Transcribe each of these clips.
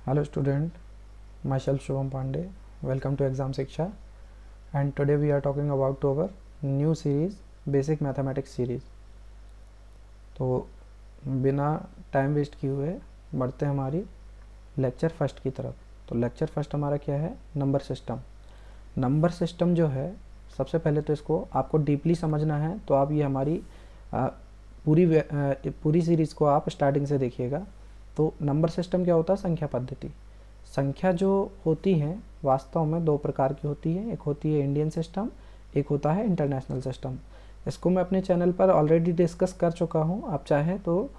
Hello student, myself Shubham Pandey. Welcome to Exam Shiksha, and today we are talking about our new series Basic Mathematics series. तो बिना time waste किए हुए बढ़ते हैं हमारी lecture first की तरफ। तो लेक्चर फर्स्ट हमारा क्या है? Number system. नंबर सिस्टम जो है, सबसे पहले तो इसको आपको डीपली समझना है, तो आप ये हमारी पूरी सीरीज़ को आप स्टार्टिंग से देखिएगा। तो नंबर सिस्टम क्या होता है? संख्या पद्धति। संख्या जो होती है वास्तव में दो प्रकार की होती है, एक होती है इंडियन सिस्टम, एक होता है इंटरनेशनल सिस्टम। इसको मैं अपने चैनल पर ऑलरेडी डिस्कस कर चुका हूँ। आप चाहे तो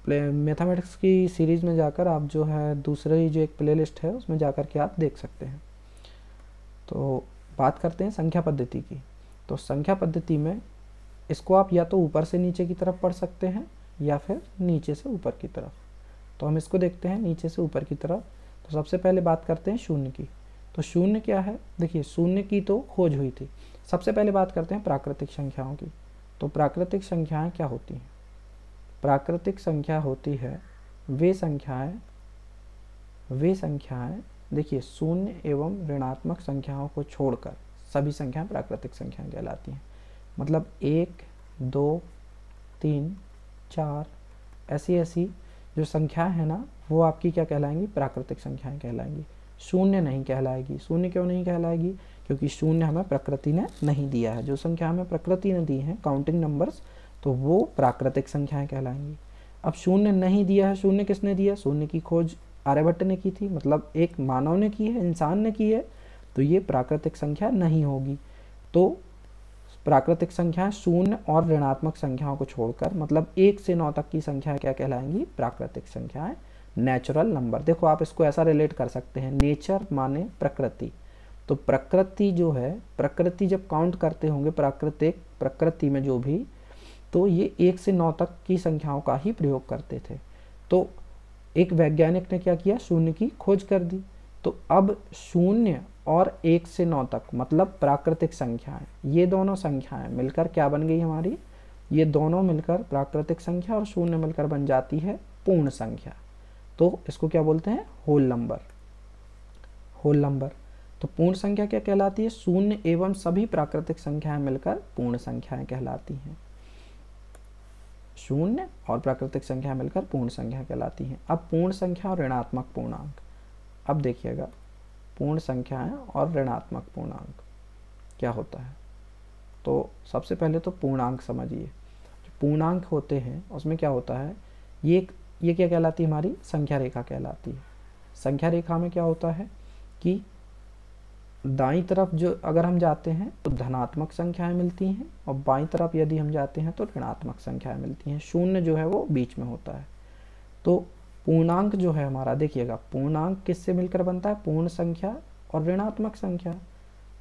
मैथमेटिक्स की सीरीज़ में जाकर आप जो है दूसरी जो एक प्लेलिस्ट है उसमें जाकर के आप देख सकते हैं। तो बात करते हैं संख्या पद्धति की। तो संख्या पद्धति में इसको आप या तो ऊपर से नीचे की तरफ पढ़ सकते हैं या फिर नीचे से ऊपर की तरफ। तो हम इसको देखते हैं नीचे से ऊपर की तरफ। तो सबसे पहले बात करते हैं शून्य की। तो शून्य क्या है? देखिए, शून्य की तो खोज हुई थी। सबसे पहले बात करते हैं प्राकृतिक संख्याओं की। तो प्राकृतिक संख्याएं क्या होती हैं? प्राकृतिक संख्या होती है वे संख्याएं देखिए, शून्य एवं ऋणात्मक संख्याओं को छोड़कर सभी संख्याएं प्राकृतिक संख्याएं कहलाती हैं। मतलब 1, 2, 3, 4 ऐसी जो संख्याएं हैं ना, वो आपकी क्या कहलाएंगी? प्राकृतिक संख्याएं कहलाएंगी। शून्य नहीं कहलाएगी। शून्य क्यों नहीं कहलाएगी? क्योंकि शून्य हमें प्रकृति ने नहीं दिया है। जो संख्या हमें प्रकृति ने दी है, काउंटिंग नंबर्स, तो वो प्राकृतिक संख्याएं कहलाएंगी। अब शून्य नहीं दिया है, शून्य किसने दिया? शून्य की खोज आर्यभट्ट ने की थी, मतलब एक मानव ने की है, इंसान ने की है, तो ये प्राकृतिक संख्या नहीं होगी। तो प्राकृतिक संख्याएं शून्य और ऋणात्मक संख्याओं को छोड़कर, मतलब 1 से 9 तक की संख्याएं क्या कहलाएंगी? प्राकृतिक संख्याएं, नेचुरल नंबर। देखो, आप इसको ऐसा रिलेट कर सकते हैं, नेचर माने प्रकृति। तो प्रकृति जो है, प्रकृति जब काउंट करते होंगे प्रकृति में जो भी, तो ये 1 से 9 तक की संख्याओं का ही प्रयोग करते थे। तो एक वैज्ञानिक ने क्या किया? शून्य की खोज कर दी। तो अब शून्य और 1 से 9 तक, मतलब प्राकृतिक संख्याएं, ये दोनों संख्याएं मिलकर क्या बन गई हमारी? ये दोनों मिलकर प्राकृतिक संख्या और शून्य मिलकर बन जाती है पूर्ण संख्या। तो इसको क्या बोलते हैं? Whole number. Whole number. तो पूर्ण संख्या क्या कहलाती है? शून्य एवं सभी प्राकृतिक संख्याएं मिलकर पूर्ण संख्याएं कहलाती हैं। शून्य और प्राकृतिक संख्या मिलकर पूर्ण संख्या कहलाती हैं। अब पूर्ण संख्या और ऋणात्मक पूर्णांक। अब देखिएगा, पूर्ण संख्याएं और ऋणात्मक पूर्णांक क्या होता है। तो सबसे पहले तो पूर्णांक समझिए। जो पूर्णांक होते हैं उसमें क्या होता है, ये क्या कहलाती है? हमारी संख्या रेखा कहलाती है। संख्या रेखा में क्या होता है कि दाईं तरफ जो अगर हम जाते हैं तो धनात्मक संख्याएं मिलती हैं, और बाईं तरफ यदि हम जाते हैं तो ऋणात्मक संख्याएं मिलती हैं। शून्य जो है वो बीच में होता है। तो पूर्णांक जो है हमारा, देखिएगा, पूर्णांक किससे मिलकर बनता है? पूर्ण संख्या और ऋणात्मक संख्या।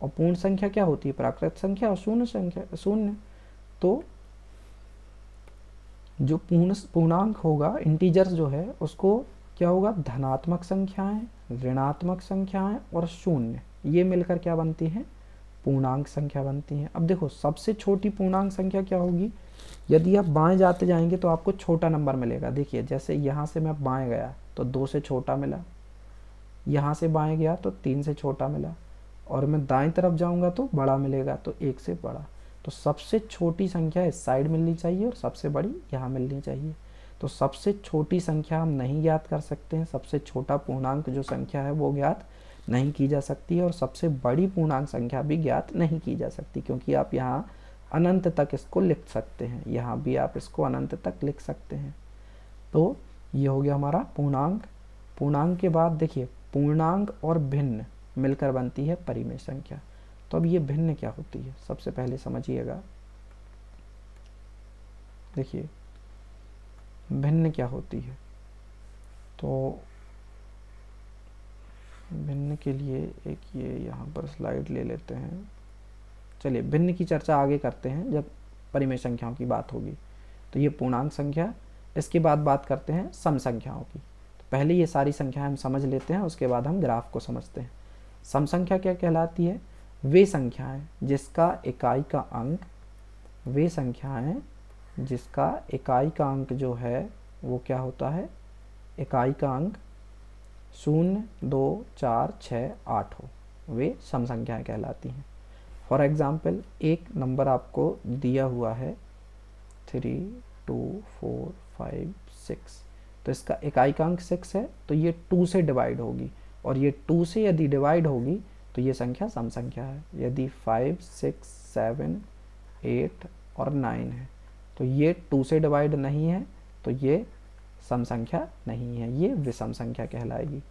और पूर्ण संख्या क्या होती है? प्राकृतिक संख्या और शून्य। तो जो पूर्णांक होगा, इंटीजर्स जो है, उसको क्या होगा? धनात्मक संख्याएं, ऋणात्मक संख्याएं और शून्य, ये मिलकर क्या बनती हैं? पूर्णांक संख्या बनती हैं। अब देखो, सबसे छोटी पूर्णांक संख्या क्या होगी? यदि आप बाएं जाते जाएंगे तो आपको छोटा नंबर मिलेगा। देखिए, जैसे यहाँ से मैं बाएं गया तो 2 से छोटा मिला, यहाँ से बाएं गया तो 3 से छोटा मिला, और मैं दाएं तरफ जाऊंगा तो बड़ा मिलेगा, तो 1 से बड़ा। तो सबसे छोटी संख्या इस साइड मिलनी चाहिए और सबसे बड़ी यहाँ मिलनी चाहिए। तो सबसे छोटी संख्या हम नहीं ज्ञात कर सकते हैं, सबसे छोटा पूर्णांक जो संख्या है वो ज्ञात नहीं की जा सकती है, और सबसे बड़ी पूर्णांक संख्या भी ज्ञात नहीं की जा सकती, क्योंकि आप यहाँ अनंत तक इसको लिख सकते हैं, यहाँ भी आप इसको अनंत तक लिख सकते हैं। तो ये हो गया हमारा पूर्णांक। पूर्णांक के बाद देखिए, पूर्णांक और भिन्न मिलकर बनती है परिमेय संख्या। तो अब ये भिन्न क्या होती है, सबसे पहले समझिएगा। देखिए, भिन्न क्या होती है। तो भिन्न के लिए एक ये यहाँ पर स्लाइड ले लेते हैं। चलिए, भिन्न की चर्चा आगे करते हैं जब परिमेय संख्याओं की बात होगी। तो ये पूर्णांक संख्या। इसके बाद बात करते हैं सम संख्याओं की। तो पहले ये सारी संख्याएं हम समझ लेते हैं, उसके बाद हम ग्राफ को समझते हैं। सम संख्या क्या कहलाती है? वे संख्याएं जिसका इकाई का अंक, वे संख्याएं जिसका इकाई का अंक जो है वो क्या होता है? इकाई का अंक 0, 2, 4, 6, 8 हो, वे सम संख्याएं कहलाती हैं। फॉर एग्जाम्पल एक नंबर आपको दिया हुआ है 3, 2, 4, 5, 6, तो इसका इकाइकांक 6 है, तो ये 2 से डिवाइड होगी, और ये 2 से यदि डिवाइड होगी तो ये संख्या सम संख्या है। यदि 5, 6, 7, 8 और 9 है तो ये 2 से डिवाइड नहीं है, तो ये सम संख्या नहीं है, ये विषम संख्या कहलाएगी।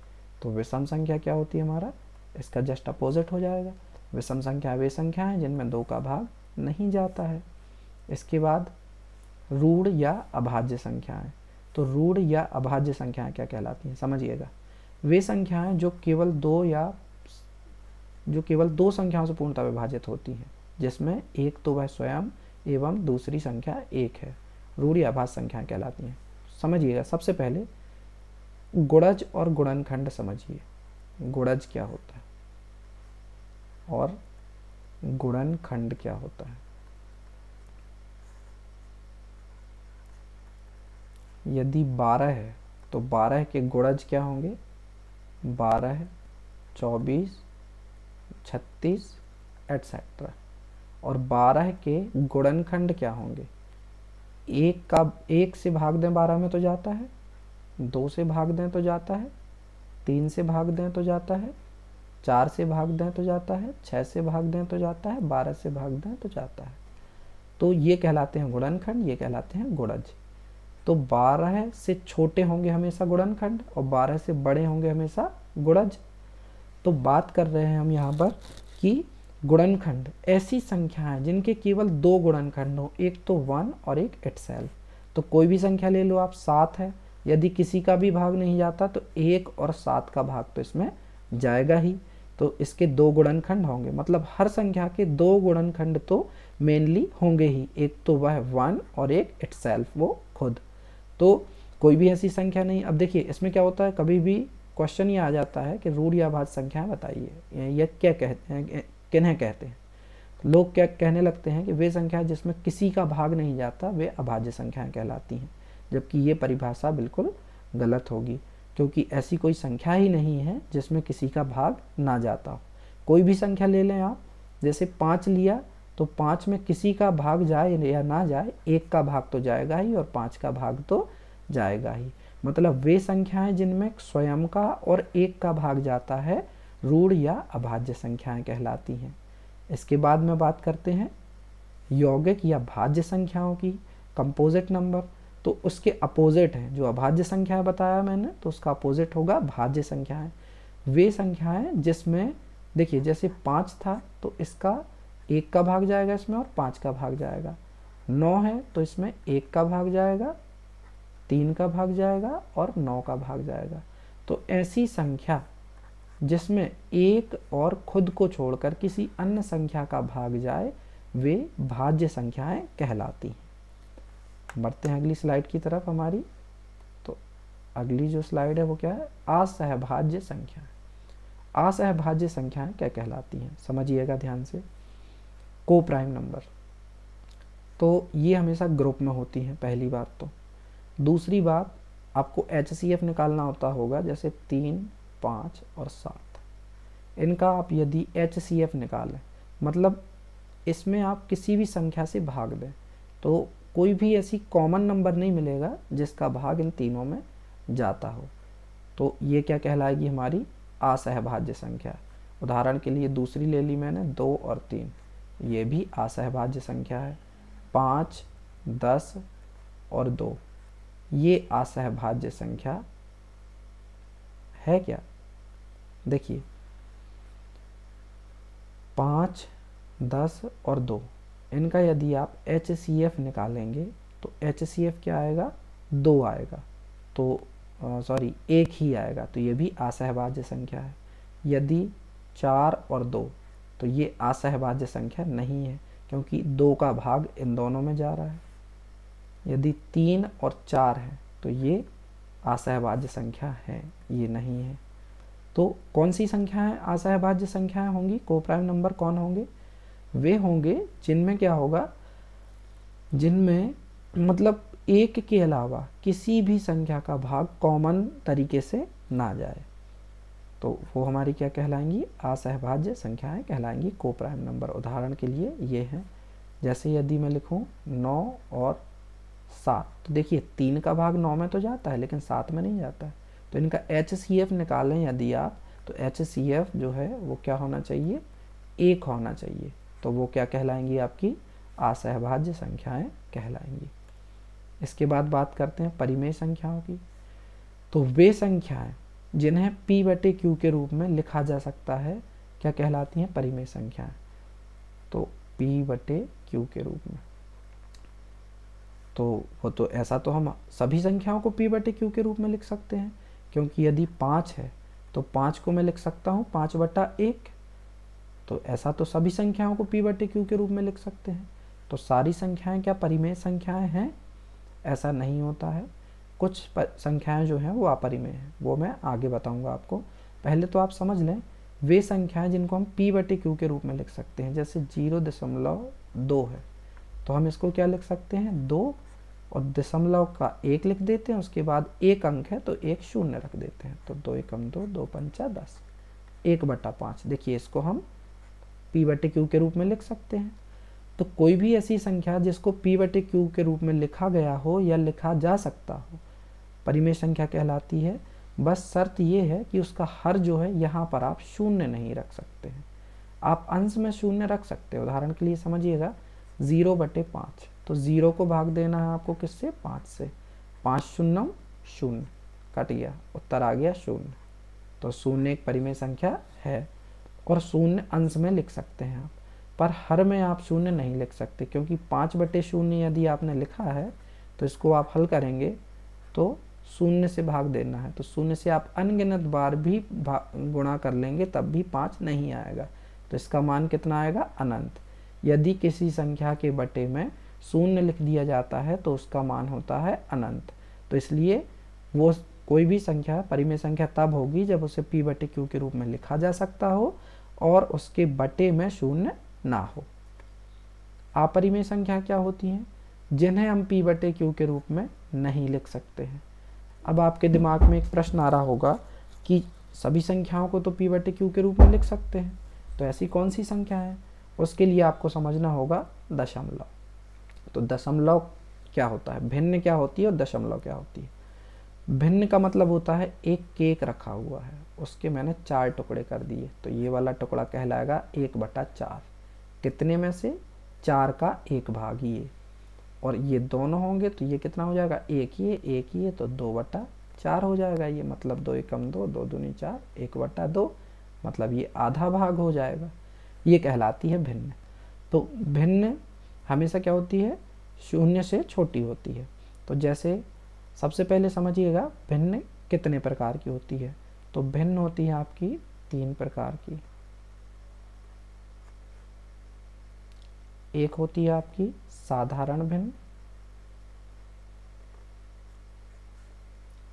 तो विषम संख्या क्या होती है हमारा, इसका जस्ट अपोजिट हो जाएगा। विषम संख्या वे संख्या है जिनमें 2 का भाग नहीं जाता है। इसके बाद रूढ़ या अभाज्य संख्याएं। तो रूढ़ या अभाज्य संख्याएं क्या कहलाती हैं, समझिएगा। वे संख्याएं जो केवल दो संख्याओं से पूर्णतः विभाजित होती हैं, जिसमें एक तो वह स्वयं एवं दूसरी संख्या एक है, रूढ़ या अभाज्य संख्याएं कहलाती हैं। समझिएगा, सबसे पहले गुणज और गुणनखंड समझिए। गुणज क्या होता है और गुणनखंड क्या होता है। यदि 12 है तो 12 के गुणज क्या होंगे, 12, 24, 36 एटसेट्रा। और 12 के गुणनखंड क्या होंगे, एक से भाग दें 12 में तो जाता है, 2 से भाग दें तो जाता है, 3 से भाग दें तो जाता है, 4 से भाग दें तो जाता है, 6 से भाग दें तो जाता है, 12 से भाग दें तो जाता है। तो ये कहलाते हैं गुणनखंड, ये कहलाते हैं गुणज। तो 12 से छोटे होंगे हमेशा गुणनखंड और 12 से बड़े होंगे हमेशा गुणज। तो बात कर रहे हैं हम यहाँ पर कि गुणनखंड ऐसी संख्याएं जिनके केवल 2 गुणनखंड हो, एक तो 1 और एक इटसेल्फ। तो कोई भी संख्या ले लो आप, 7 है, यदि किसी का भी भाग नहीं जाता तो 1 और 7 का भाग तो इसमें जाएगा ही, तो इसके 2 गुणनखंड होंगे। मतलब हर संख्या के 2 गुणनखंड तो मेनली होंगे ही, एक तो वह 1 और एक इटसेल्फ, वो खुद। तो कोई भी ऐसी संख्या नहीं। अब देखिए इसमें क्या होता है, कभी भी क्वेश्चन ये आ जाता है कि रूढ़ या अभाज्य संख्याएं बताइए, ये क्या कहते हैं, किन्हें कहते हैं। लोग क्या कहने लगते हैं कि वे संख्या जिसमें किसी का भाग नहीं जाता वे अभाज्य संख्याएं कहलाती हैं, जबकि ये परिभाषा बिल्कुल गलत होगी, क्योंकि ऐसी कोई संख्या ही नहीं है जिसमें किसी का भाग ना जाता हो। कोई भी संख्या ले लें आप, जैसे 5 लिया तो 5 में किसी का भाग जाए या ना जाए, 1 का भाग तो जाएगा ही और 5 का भाग तो जाएगा ही। मतलब वे संख्याएं जिनमें स्वयं का और 1 का भाग जाता है रूढ़ या अभाज्य संख्याएं कहलाती हैं। इसके बाद में बात करते हैं यौगिक या भाज्य संख्याओं की, कंपोजिट नंबर। तो उसके अपोजिट हैं, जो अभाज्य संख्याएं बताया मैंने तो उसका अपोजिट होगा भाज्य संख्याएं। वे संख्याएं जिसमें देखिए जैसे 5 था तो इसका 1 का भाग जाएगा इसमें और 5 का भाग जाएगा। 9 है तो इसमें 1 का भाग जाएगा, 3 का भाग जाएगा और 9 का भाग जाएगा। तो ऐसी संख्या जिसमें 1 और खुद को छोड़कर किसी अन्य संख्या का भाग जाए वे भाज्य संख्याएं कहलाती हैं। बढ़ते हैं अगली स्लाइड की तरफ हमारी। तो अगली जो स्लाइड है वो क्या है, असहभाज्य संख्या। असहभाज्य संख्याएं क्या कहलाती हैं, समझिएगा ध्यान से। को प्राइम नंबर, तो ये हमेशा ग्रुप में होती हैं, पहली बात तो। दूसरी बात, आपको HCF निकालना होता होगा, जैसे 3, 5 और 7, इनका आप यदि HCF निकालें, मतलब इसमें आप किसी भी संख्या से भाग दें तो कोई भी ऐसी कॉमन नंबर नहीं मिलेगा जिसका भाग इन तीनों में जाता हो। तो ये क्या कहलाएगी, हमारी असहभाज्य संख्या। उदाहरण के लिए दूसरी ले ली मैंने, 2 और 3, ये भी असहभाज्य संख्या है। 5, 10 और 2, ये असहभाज्य संख्या है क्या। देखिए 5, 10 और 2, इनका यदि आप HCF निकालेंगे तो HCF क्या आएगा, 2 आएगा, तो सॉरी 1 ही आएगा, तो ये भी असहभाज्य संख्या है। यदि 4 और 2, तो ये असहभाज्य संख्या नहीं है, क्योंकि 2 का भाग इन दोनों में जा रहा है। यदि 3 और 4 है तो ये असहभाज्य संख्या है, ये नहीं है। तो कौन सी संख्याएं असहभाज्य संख्याएं होंगी, को प्राइम नंबर कौन होंगे, वे होंगे जिनमें क्या होगा, जिनमें मतलब 1 के अलावा किसी भी संख्या का भाग कॉमन तरीके से ना जाए। तो वो हमारी क्या कहलाएंगी, असहभाज्य संख्याएं कहलाएंगी। को प्राइम नंबर उदाहरण के लिए ये हैं, जैसे यदि मैं लिखूं 9 और 7, तो देखिए 3 का भाग 9 में तो जाता है लेकिन 7 में नहीं जाता है, तो इनका HCF निकालें यदि आप, तो HCF जो है वो क्या होना चाहिए, 1 होना चाहिए। तो वो क्या कहलाएंगी, आपकी असहभाज्य संख्याएं कहलाएंगी। इसके बाद बात करते हैं परिमेय संख्याओं की। तो वे संख्याएं जिन्हें P/Q के रूप में लिखा जा सकता है क्या कहलाती हैं, परिमेय संख्याएं। तो P/Q के रूप में, तो वो तो ऐसा तो हम सभी संख्याओं को P/Q के रूप में लिख सकते हैं, क्योंकि यदि 5 है तो 5 को मैं लिख सकता हूँ 5/1। तो ऐसा तो सभी संख्याओं को P/Q के रूप में लिख सकते हैं। तो सारी संख्याएं क्या परिमेय संख्याएं हैं, ऐसा नहीं होता है। कुछ संख्याएं जो हैं वो अपरिमेय हैं, वो मैं आगे बताऊंगा आपको। पहले तो आप समझ लें वे संख्याएं जिनको हम P/Q के रूप में लिख सकते हैं, जैसे 0.2 है तो हम इसको क्या लिख सकते हैं, 2 और दशमलव का 1 लिख देते हैं, उसके बाद एक अंक है तो एक शून्य रख देते हैं, तो 2 एकम 2, 2 पंचा 10, 1/5। देखिए इसको हम P/Q के रूप में लिख सकते हैं। तो कोई भी ऐसी संख्या जिसको P/Q के रूप में लिखा गया हो या लिखा जा सकता हो, परिमेय संख्या कहलाती है। बस शर्त ये है कि उसका हर जो है यहाँ पर आप शून्य नहीं रख सकते हैं, आप अंश में शून्य रख सकते हैं। उदाहरण के लिए समझिएगा 0/5, तो 0 को भाग देना है आपको किससे, 5 से, 5 शून्यम 0, कट गया, उत्तर आ गया 0। तो 0 एक परिमेय संख्या है और 0 अंश में लिख सकते हैं आप, पर हर में आप 0 नहीं लिख सकते, क्योंकि 5/0 यदि आपने लिखा है तो इसको आप हल करेंगे तो 0 से भाग देना है, तो 0 से आप अनगिनत बार भी गुणा कर लेंगे तब भी 5 नहीं आएगा, तो इसका मान कितना आएगा, अनंत। यदि किसी संख्या के बटे में 0 लिख दिया जाता है तो उसका मान होता है अनंत। तो इसलिए वो कोई भी संख्या परिमेय संख्या तब होगी जब उसे P/Q के रूप में लिखा जा सकता हो और उसके बटे में 0 ना हो। अपरिमेय संख्या क्या होती हैं, जिन्हें हम P/Q के रूप में नहीं लिख सकते हैं। अब आपके दिमाग में एक प्रश्न आ रहा होगा कि सभी संख्याओं को तो P/Q के रूप में लिख सकते हैं, तो ऐसी कौन सी संख्या है। उसके लिए आपको समझना होगा दशमलव। तो दशमलव क्या होता है, भिन्न क्या होती है और दशमलव क्या होती है। भिन्न का मतलब होता है एक केक रखा हुआ है, उसके मैंने 4 टुकड़े कर दिए, तो ये वाला टुकड़ा कहलाएगा 1/4। कितने में से, 4 का 1 भाग ये, और ये दोनों होंगे तो ये कितना हो जाएगा, एक ये, तो 2/4 हो जाएगा ये, मतलब 2 एकम 2, 2 दूनी 4, 1/2, मतलब ये आधा भाग हो जाएगा। ये कहलाती है भिन्न। तो भिन्न हमेशा क्या होती है, 0 से छोटी होती है। तो जैसे सबसे पहले समझिएगा भिन्न कितने प्रकार की होती है। तो भिन्न होती है आपकी 3 प्रकार की। एक होती है आपकी साधारण भिन्न,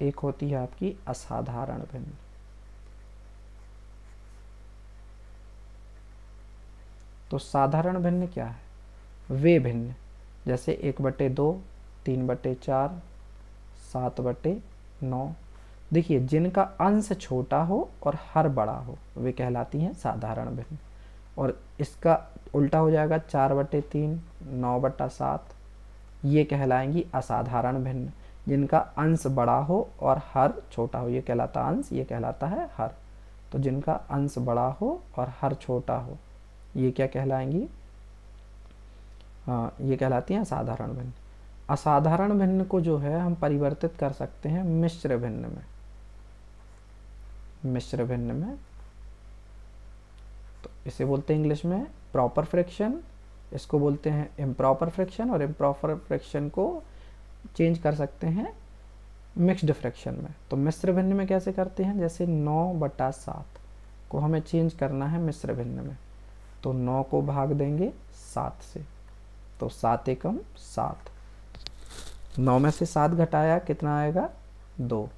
एक होती है आपकी असाधारण भिन्न। तो साधारण भिन्न क्या है, वे भिन्न जैसे 1/2, 3/4, 7/9, देखिए जिनका अंश छोटा हो और हर बड़ा हो वे कहलाती हैं साधारण भिन्न। और इसका उल्टा हो जाएगा 4/3, 9/7, ये कहलाएंगी असाधारण भिन्न। जिनका अंश बड़ा हो और हर छोटा हो, ये कहलाता अंश, ये कहलाता है हर। तो जिनका अंश बड़ा हो और हर छोटा हो ये क्या कहलाएंगी, हाँ ये कहलाती हैं असाधारण भिन्न। असाधारण भिन्न को जो है हम परिवर्तित कर सकते हैं मिश्र भिन्न में। मिश्र भिन्न में तो इसे बोलते हैं इंग्लिश में प्रॉपर फ्रैक्शन, इसको बोलते हैं इम्प्रॉपर फ्रैक्शन, और इम्प्रॉपर फ्रैक्शन को चेंज कर सकते हैं मिक्स्ड फ्रैक्शन में। तो मिश्र भिन्न में कैसे करते हैं, जैसे 9/7 को हमें चेंज करना है मिश्र भिन्न में, तो 9 को भाग देंगे 7 से, तो 7 एकम 7, 9 में से 7 घटाया कितना आएगा 2,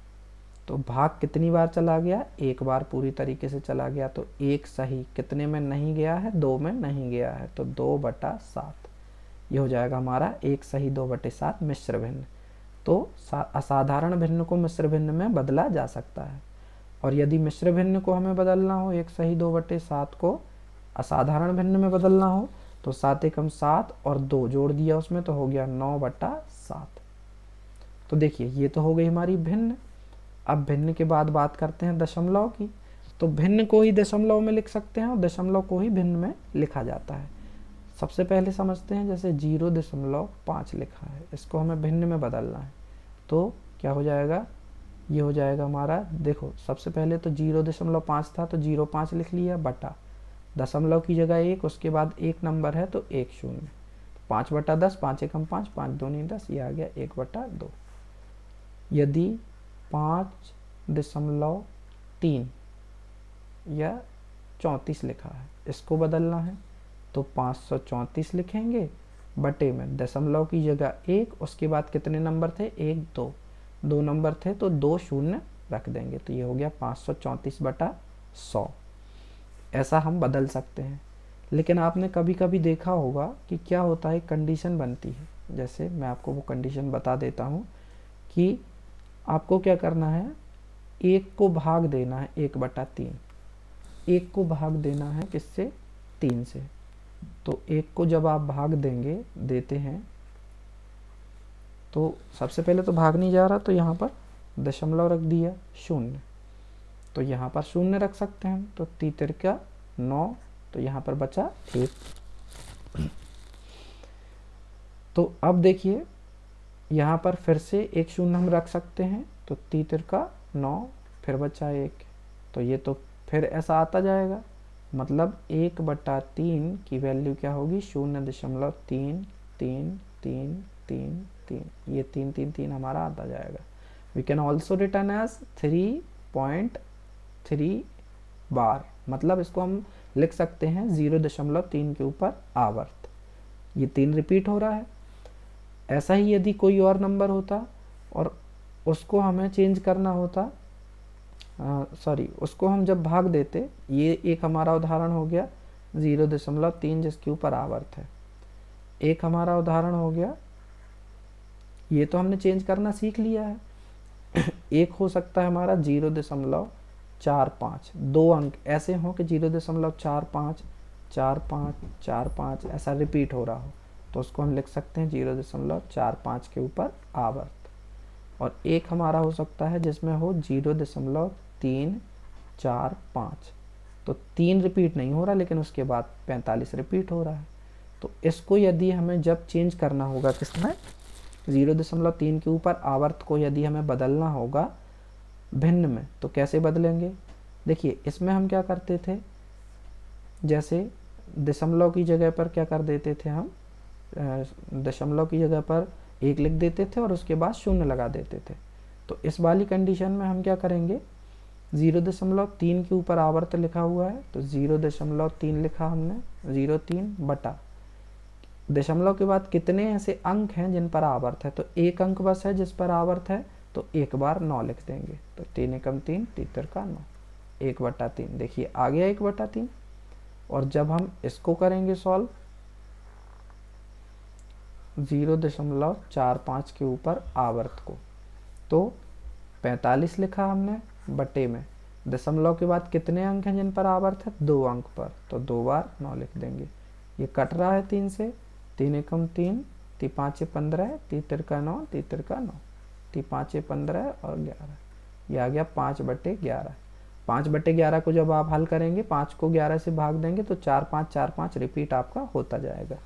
तो भाग कितनी बार चला गया, एक बार पूरी तरीके से चला गया, तो एक सही कितने में नहीं गया है, 2 में नहीं गया है, तो 2/7 ये हो जाएगा हमारा एक सही 2/7 मिश्र भिन्न। तो असाधारण भिन्न को मिश्र भिन्न में बदला जा सकता है। और यदि मिश्र भिन्न को हमें बदलना हो, 1 सही 2/7 को असाधारण भिन्न में बदलना हो, तो 7 एकम 7 और 2 जोड़ दिया उसमें, तो हो गया 9/7। तो देखिए ये तो हो गई हमारी भिन्न। अब भिन्न के बाद बात करते हैं दशमलव की। तो भिन्न को ही दशमलव में लिख सकते हैं और दशमलव को ही भिन्न में लिखा जाता है। सबसे पहले समझते हैं, जैसे 0.5 लिखा है, इसको हमें भिन्न में बदलना है, तो क्या हो जाएगा, ये हो जाएगा हमारा, देखो सबसे पहले तो 0.5 था तो 0.5 लिख लिया बटा दशमलव की जगह 1, उसके बाद 1 नंबर है तो 1 0, 5/10, 5 एकम 5, 5 दूनी 10, ये आ गया 1/2। यदि 5.3 या 34 लिखा है, इसको बदलना है, तो 534 लिखेंगे बटे में दशमलव की जगह 1, उसके बाद कितने नंबर थे, 1 2, 2 नंबर थे तो 2 शून्य रख देंगे, तो ये हो गया 534/100। ऐसा हम बदल सकते हैं। लेकिन आपने कभी कभी देखा होगा कि क्या होता है, कंडीशन बनती है। जैसे मैं आपको वो कंडीशन बता देता हूँ कि आपको क्या करना है, 1 को भाग देना है 1/3, 1 को भाग देना है किससे, 3 से। तो 1 को जब आप भाग देते हैं, तो सबसे पहले तो भाग नहीं जा रहा, तो यहाँ पर दशमलव रख दिया 0, तो यहाँ पर 0 रख सकते हैं, तो 3 का 9, तो यहाँ पर बचा 1। तो अब देखिए यहाँ पर फिर से 1 0 हम रख सकते हैं, तो 3 का 9, फिर बचा 1, तो ये तो फिर ऐसा आता जाएगा, मतलब 1/3 की वैल्यू क्या होगी, 0.3333, ये 3 3 3 हमारा आता जाएगा। We can also return as 3.3 बार, मतलब इसको हम लिख सकते हैं 0.3 के ऊपर आवर्त, ये 3 रिपीट हो रहा है। ऐसा ही यदि कोई और नंबर होता और उसको हमें चेंज करना होता, उसको हम जब भाग देते, ये एक हमारा उदाहरण हो गया 0.3 जिसके ऊपर आवर्त है। एक हमारा उदाहरण हो गया, ये तो हमने चेंज करना सीख लिया है। एक हो सकता है हमारा 0.45, 2 अंक ऐसे हों कि 0.45 45 45 ऐसा रिपीट हो रहा हो, तो उसको हम लिख सकते हैं 0.45 के ऊपर आवर्त। और एक हमारा हो सकता है जिसमें हो 0.345, तो 3 रिपीट नहीं हो रहा, लेकिन उसके बाद 45 रिपीट हो रहा है। तो इसको यदि हमें जब चेंज करना होगा किसमें, 0.3 के ऊपर आवर्त को यदि हमें बदलना होगा भिन्न में, तो कैसे बदलेंगे। देखिए इसमें हम क्या करते थे, जैसे दशमलव की जगह पर क्या कर देते थे हम, दशमलव की जगह पर 1 लिख देते थे और उसके बाद 0 लगा देते थे। तो इस वाली कंडीशन में हम क्या करेंगे, 0.3 के ऊपर आवर्त लिखा हुआ है, तो 0.3 लिखा हमने, 0.3 बटा दशमलव के बाद कितने ऐसे अंक हैं जिन पर आवर्त है, तो 1 अंक बस है जिस पर आवर्त है, तो 1 बार 9 लिख देंगे, तो 3 एकम 3, 3 का 9, 1/3। देखिए आ गया 1/3। और जब हम इसको करेंगे सॉल्व 0.45 के ऊपर आवर्त को, तो 45 लिखा हमने बटे में दशमलव के बाद कितने अंक हैं जिन पर आवर्त है, 2 अंक पर, तो 2 बार 9 लिख देंगे। ये कट रहा है 3 से, 3 एकम 3, 3 5 15, 3 का 9, 3 का 9, 3 5 15 और 11, ये आ गया 5/11। 5/11 को जब आप हल करेंगे, 5 को 11 से भाग देंगे, तो 4 5 4 5 रिपीट आपका होता जाएगा।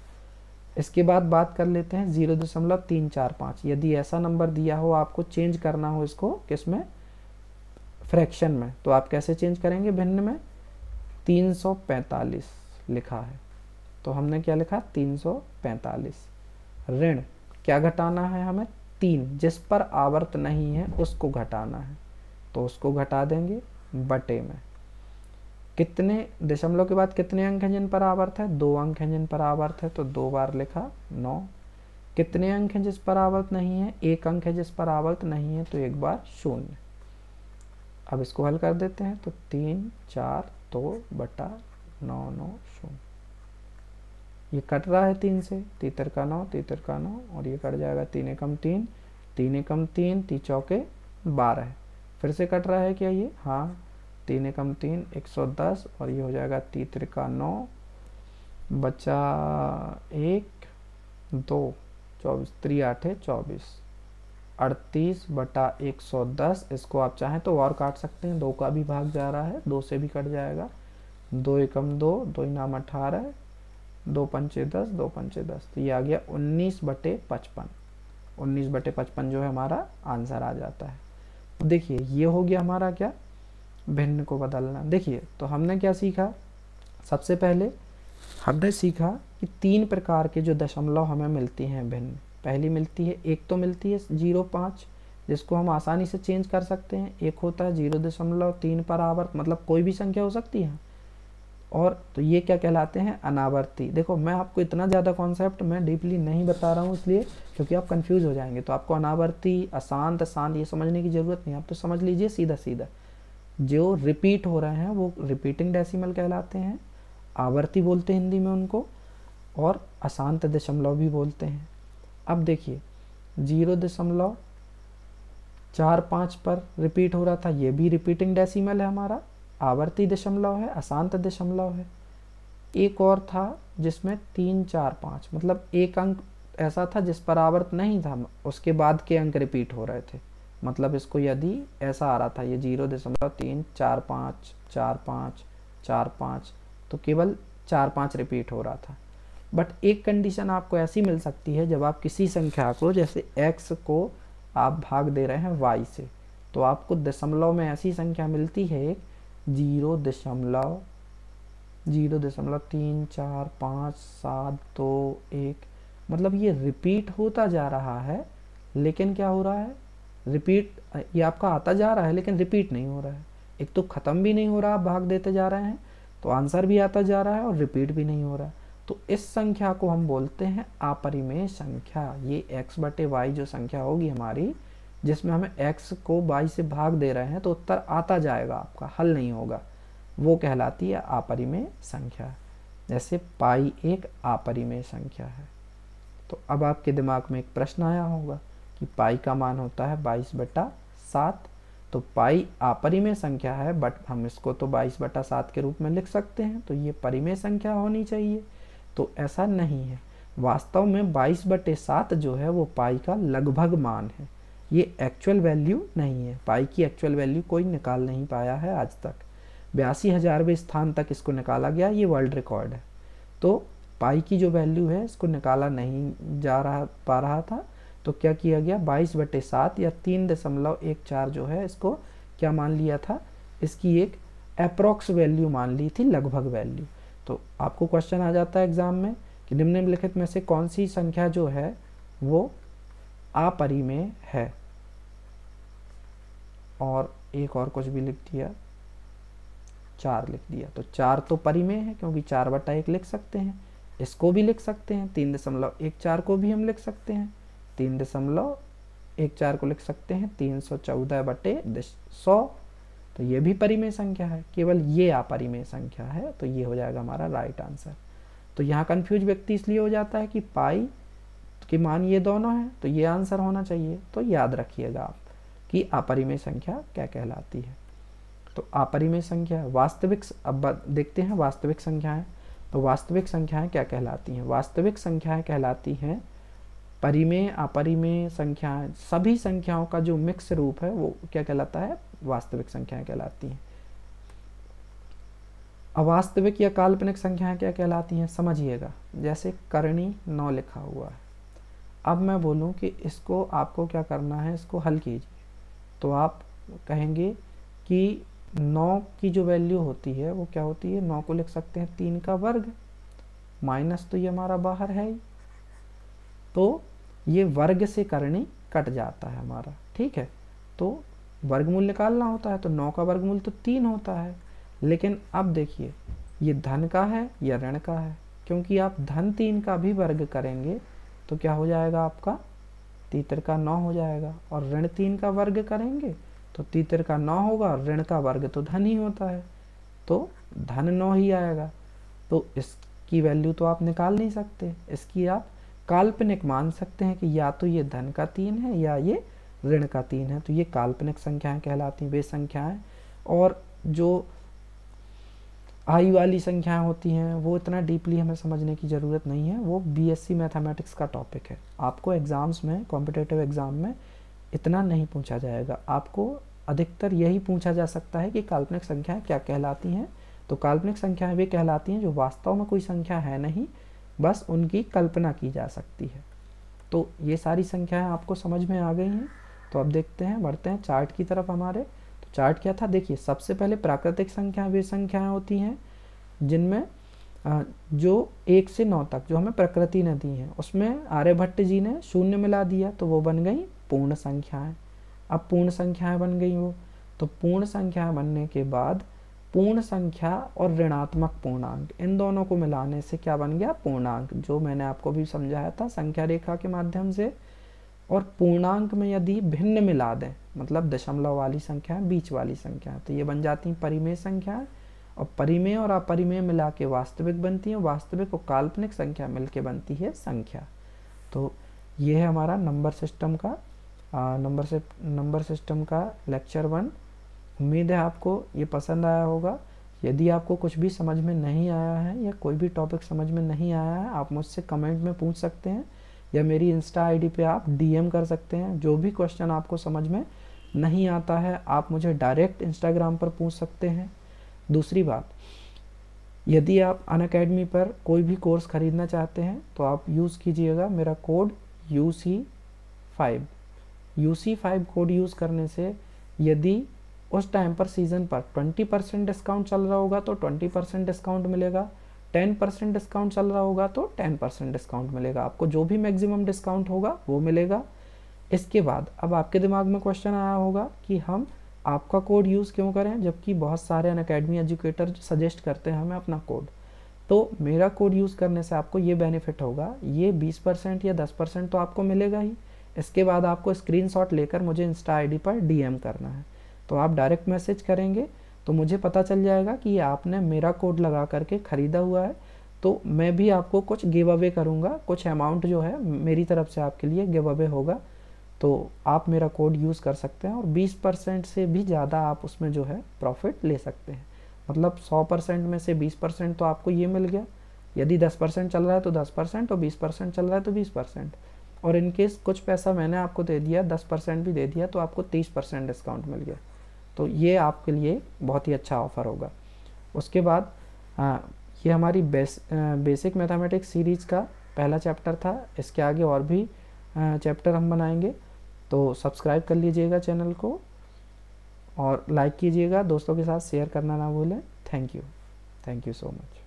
इसके बाद बात कर लेते हैं 0.345। यदि ऐसा नंबर दिया हो, आपको चेंज करना हो इसको किसमें, फ्रैक्शन में, तो आप कैसे चेंज करेंगे, भिन्न में। 345 लिखा है, तो हमने क्या लिखा, 345। ऋण क्या घटाना है हमें, 3, जिस पर आवर्त नहीं है उसको घटाना है, तो उसको घटा देंगे बटे में कितने, दशमलव के बाद कितने अंक हैं जिन पर आवर्त है, 2 अंक हैं जिन पर आवर्त है, तो 2 बार लिखा 9। कितने अंक हैं जिस पर आवर्त नहीं है, 1 अंक है जिस पर आवर्त नहीं है, तो 1 बार 0। अब इसको हल कर देते हैं, तो 3 4 2 बटा 9 9 0। ये कट रहा है 3 से, 3 का 9, 3 का 9, और ये कट जाएगा 3 एकम 3, 3 एकम 3, 3 चौके 12। फिर से कट रहा है क्या ये, हाँ, 3 एकम 3, 110, और ये हो जाएगा 3 त्रिका 9, बचा 1 2 24, 3 8 24, 38/110। इसको आप चाहें तो और काट सकते हैं, 2 का भी भाग जा रहा है, 2 से भी कट जाएगा। 2 एकम 2, 2 इनाम 18, 2 पंचे 10, 2 पंचे 10, तो ये आ गया 19/55। 19/55 जो है हमारा आंसर आ जाता है। देखिए ये हो गया हमारा क्या, भिन्न को बदलना। देखिए तो हमने क्या सीखा, सबसे पहले हमने सीखा कि 3 प्रकार के जो दशमलव हमें मिलती हैं भिन्न। पहली मिलती है, एक तो मिलती है 0.5, जिसको हम आसानी से चेंज कर सकते हैं। एक होता है 0.3 पर आवर्त, मतलब कोई भी संख्या हो सकती है। और तो ये क्या कहलाते हैं, अनावर्ती। देखो मैं आपको इतना ज़्यादा कॉन्सेप्ट मैं डीपली नहीं बता रहा हूँ इसलिए क्योंकि आप कंफ्यूज हो जाएंगे। तो आपको अनावर्ती, अशांत, शांत ये समझने की ज़रूरत नहीं, आप तो समझ लीजिए सीधा सीधा जो रिपीट हो रहे हैं वो रिपीटिंग डेसिमल कहलाते हैं, आवर्ती बोलते हैं हिंदी में उनको, और अशांत दशमलव भी बोलते हैं। अब देखिए 0.45 पर रिपीट हो रहा था, ये भी रिपीटिंग डेसिमल है हमारा, आवर्ती दशमलव है, अशांत दशमलव है। एक और था जिसमें 3 4 5, मतलब एक अंक ऐसा था जिस पर आवर्त नहीं था, उसके बाद के अंक रिपीट हो रहे थे। मतलब इसको यदि ऐसा आ रहा था ये 0.345 45 45, तो केवल 4 5 रिपीट हो रहा था। बट एक कंडीशन आपको ऐसी मिल सकती है, जब आप किसी संख्या को, जैसे x को आप भाग दे रहे हैं y से, तो आपको दशमलव में ऐसी संख्या मिलती है एक 0.345 मतलब ये रिपीट होता जा रहा है, लेकिन क्या हो रहा है, रिपीट ये आपका आता जा रहा है लेकिन रिपीट नहीं हो रहा है। एक तो ख़त्म भी नहीं हो रहा, आप भाग देते जा रहे हैं तो आंसर भी आता जा रहा है और रिपीट भी नहीं हो रहा है। तो इस संख्या को हम बोलते हैं अपरिमेय संख्या। ये x/y जो संख्या होगी हमारी, जिसमें हमें x को y से भाग दे रहे हैं तो उत्तर आता जाएगा आपका, हल नहीं होगा, वो कहलाती है अपरिमेय संख्या। जैसे पाई एक अपरिमेय संख्या है। तो अब आपके दिमाग में एक प्रश्न आया होगा कि पाई का मान होता है 22/7, तो पाई अपरिमेय संख्या है, बट हम इसको तो 22/7 के रूप में लिख सकते हैं, तो ये परिमेय संख्या होनी चाहिए। तो ऐसा नहीं है, वास्तव में 22/7 जो है वो पाई का लगभग मान है, ये एक्चुअल वैल्यू नहीं है। पाई की एक्चुअल वैल्यू कोई निकाल नहीं पाया है आज तक, 82,000वें स्थान तक इसको निकाला गया, ये वर्ल्ड रिकॉर्ड है। तो पाई की जो वैल्यू है इसको निकाला नहीं पा रहा था, तो क्या किया गया, 22/7 या 3.14 जो है इसको क्या मान लिया था, इसकी एक अप्रॉक्स वैल्यू मान ली थी, लगभग वैल्यू। तो आपको क्वेश्चन आ जाता है एग्जाम में कि निम्नलिखित में से कौन सी संख्या जो है वो अपरिमेय है, और एक और कुछ भी लिख दिया, 4 लिख दिया। तो 4 तो परिमेय है क्योंकि 4/1 लिख सकते हैं, इसको भी लिख सकते हैं, 3.14 को भी हम लिख सकते हैं, 3.14 को लिख सकते हैं 314/100, तो ये भी परिमेय संख्या है, केवल ये अपरिमेय संख्या है। तो ये हो जाएगा हमारा राइट आंसर। तो यहाँ कंफ्यूज व्यक्ति इसलिए हो जाता है कि पाई के मान ये दोनों हैं, तो ये आंसर होना चाहिए। तो याद रखिएगा आप कि अपरिमेय संख्या क्या कहलाती है। तो अपरिमेय संख्या वास्तविक, अब देखते हैं वास्तविक संख्याएं। तो वास्तविक संख्याएं क्या कहलाती हैं, वास्तविक संख्याएं कहलाती हैं परिमेय अपरिमेय संख्याएं, सभी संख्याओं का जो मिक्स रूप है वो क्या कहलाता है, वास्तविक संख्याएं कहलाती हैं। अवास्तविक या काल्पनिक संख्याएं क्या कहलाती हैं, समझिएगा। जैसे करणी 9 लिखा हुआ है, अब मैं बोलूं कि इसको आपको क्या करना है, इसको हल कीजिए, तो आप कहेंगे कि 9 की जो वैल्यू होती है वो क्या होती है, 9 को लिख सकते हैं 3 का वर्ग, माइनस तो ये हमारा बाहर है ही, तो ये वर्ग से करणी कट जाता है हमारा, ठीक है। तो वर्गमूल निकालना होता है, तो 9 का वर्गमूल तो 3 होता है। लेकिन अब देखिए ये धन का है या ऋण का है, क्योंकि आप धन 3 का भी वर्ग करेंगे तो क्या हो जाएगा आपका, तीतर का 9 हो जाएगा, और ऋण 3 का वर्ग करेंगे तो तीतर का 9 होगा, और ऋण का वर्ग तो धन ही होता है, तो धन 9 ही आएगा। तो इसकी वैल्यू तो आप निकाल नहीं सकते, इसकी आप काल्पनिक मान सकते हैं कि या तो ये धन का 3 है या ये ऋण का 3 है, तो ये काल्पनिक संख्याएं कहलाती हैं वे संख्याएं। और जो आई वाली संख्याएं होती हैं वो इतना डीपली हमें समझने की ज़रूरत नहीं है, वो बीएससी मैथमेटिक्स का टॉपिक है। आपको एग्ज़ाम्स में, कॉम्पिटेटिव एग्ज़ाम में इतना नहीं पूछा जाएगा। आपको अधिकतर यही पूछा जा सकता है कि काल्पनिक संख्याएं क्या कहलाती हैं। तो काल्पनिक संख्याएं वे कहलाती हैं जो वास्तव में कोई संख्या है नहीं, बस उनकी कल्पना की जा सकती है। तो ये सारी संख्याएं आपको समझ में आ गई हैं। तो अब देखते हैं, बढ़ते हैं चार्ट की तरफ हमारे। तो चार्ट क्या था, देखिए सबसे पहले प्राकृतिक संख्याएं वे संख्याएं होती हैं जिनमें जो 1 से 9 तक जो हमें प्रकृति ने दी हैं, उसमें आर्यभट्ट जी ने शून्य मिला दिया तो वो बन गई पूर्ण संख्याएं। अब पूर्ण संख्याएं बन गई वो, तो पूर्ण संख्याएं बनने के बाद पूर्ण संख्या और ऋणात्मक पूर्णांक, इन दोनों को मिलाने से क्या बन गया, पूर्णांक, जो मैंने आपको भी समझाया था संख्या रेखा के माध्यम से। और पूर्णांक में यदि भिन्न मिला दें, मतलब दशमलव वाली संख्या, बीच वाली संख्या, तो ये बन जाती हैं परिमेय संख्याएं। और परिमेय और अपरिमेय मिला के वास्तविक बनती है, वास्तविक और काल्पनिक संख्या मिलके बनती है संख्या। तो ये है हमारा नंबर सिस्टम का नंबर सिस्टम का लेक्चर 1। उम्मीद है आपको ये पसंद आया होगा। यदि आपको कुछ भी समझ में नहीं आया है या कोई भी टॉपिक समझ में नहीं आया है, आप मुझसे कमेंट में पूछ सकते हैं या मेरी इंस्टा आईडी पे आप डीएम कर सकते हैं। जो भी क्वेश्चन आपको समझ में नहीं आता है आप मुझे डायरेक्ट इंस्टाग्राम पर पूछ सकते हैं। दूसरी बात, यदि आप अनअकैडमी पर कोई भी कोर्स खरीदना चाहते हैं तो आप यूज़ कीजिएगा मेरा code UC5। UC5 code use करने से यदि उस टाइम पर सीज़न पर 20% डिस्काउंट चल रहा होगा तो 20% डिस्काउंट मिलेगा, 10% डिस्काउंट चल रहा होगा तो 10% डिस्काउंट मिलेगा। आपको जो भी मैक्सिमम डिस्काउंट होगा वो मिलेगा। इसके बाद अब आपके दिमाग में क्वेश्चन आया होगा कि हम आपका कोड यूज़ क्यों करें जबकि बहुत सारे अनअकैडमी एजुकेटर सजेस्ट करते हैं हमें अपना कोड। तो मेरा कोड यूज़ करने से आपको ये बेनिफिट होगा, ये 20% या 10% तो आपको मिलेगा ही। इसके बाद आपको स्क्रीनशॉट लेकर मुझे इंस्टा आईडी पर डीएम करना है। तो आप डायरेक्ट मैसेज करेंगे तो मुझे पता चल जाएगा कि आपने मेरा कोड लगा करके ख़रीदा हुआ है। तो मैं भी आपको कुछ गिव अवे करूँगा, कुछ अमाउंट जो है मेरी तरफ से आपके लिए गिव अवे होगा। तो आप मेरा कोड यूज़ कर सकते हैं और 20% से भी ज़्यादा आप उसमें जो है प्रॉफिट ले सकते हैं। मतलब 100% में से 20% तो आपको ये मिल गया। यदि 10% चल रहा है तो 10% और 20% चल रहा है तो 20%। और इनकेस कुछ पैसा मैंने आपको दे दिया, 10% भी दे दिया, तो आपको 30% डिस्काउंट मिल गया। तो ये आपके लिए बहुत ही अच्छा ऑफ़र होगा। उसके बाद ये हमारी बेसिक मैथमेटिक्स सीरीज़ का पहला चैप्टर था। इसके आगे और भी चैप्टर हम बनाएंगे। तो सब्सक्राइब कर लीजिएगा चैनल को और लाइक कीजिएगा, दोस्तों के साथ शेयर करना ना भूलें। Thank you so much.